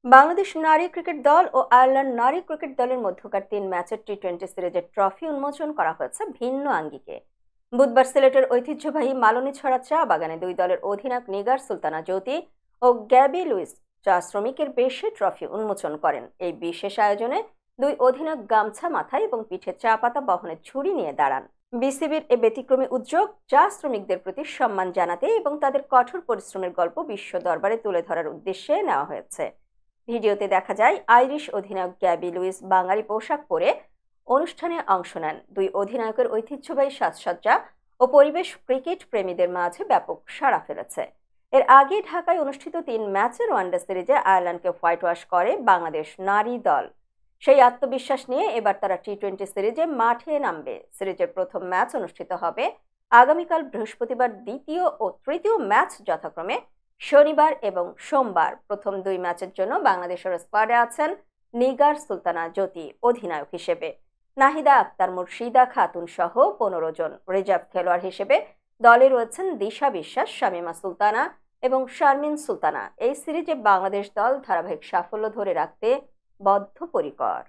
বাংলাদেশ নারী ক্রিকেট দল ও আয়ারল্যান্ড নারী ক্রিকেট দলের মধ্যকার 3 ম্যাচের টি-20 সিরিজের ট্রফি উন্মোচন করা হয়েছে ভিন্ন আঙ্গিকে। বুধবার সিলেটের ঐতিহ্যবাহী মালনীছড়া চা বাগানে দুই দলের অধিনায়ক নিগার সুলতানা জ্যোতি ও গ্যাবি লুইস চা শ্রমিকের বেশে ট্রফি উন্মোচন করেন। এই বিশেষ আয়োজনে দুই অধিনায়ক গামছা মাথায় এবং পিঠে চা পাতা বহনের ঝুড়ি নিয়ে দাঁড়ান। বিসিবির এ ব্যতিক্রমী উদ্যোগ চা শ্রমিকদের প্রতি সম্মান জানাতে এবং তাদের কঠোর পরিশ্রমের গল্প বিশ্ব দরবারে তুলে ধরার উদ্দেশ্যে নেওয়া হয়েছে। ভিডিওতে দেখা যায় আইরিশ অধিনায়ক গ্যাবি লুইস বাঙালি পোশাক পরে অনুষ্ঠানে অংশ নেন। দুই অধিনায়কের ঐতিহ্যবাহী সাজসজ্জা ও পরিবেশ ক্রিকেট প্রেমীদের মাঝে ব্যাপক সাড়া ফেলেছে। এর আগে ঢাকায় অনুষ্ঠিত 3 ম্যাচের ওয়ানডে সিরিজে আয়ারল্যান্ডকে হোয়াইট ওয়াশ করে বাংলাদেশ নারী দল। সেই আত্মবিশ্বাস নিয়ে এবার তারা টি-20 সিরিজে মাঠে নামবে। সিরিজের প্রথম ম্যাচ অনুষ্ঠিত হবে আগামীকাল বৃহস্পতিবার, দ্বিতীয় ও তৃতীয় ম্যাচ যথাক্রমে শনিবার এবং সোমবার। প্রথম 2 ম্যাচের জন্য বাংলাদেশের স্কোয়াডে আছেন নিগার সুলতানা জ্যোতি অধিনায়ক হিসেবে, নাহিদা আক্তার মুর্শিদা খাতুন সহ 15 জন। রিজার্ভ খেলোয়াড় হিসেবে দলে রয়েছেন দিশা বিশ্বাস, শামীমা সুলতানা এবং শারমিন সুলতানা। এই সিরিজে বাংলাদেশ দল ধারাবাহিক সাফল্য ধরে রাখতে বদ্ধপরিকর।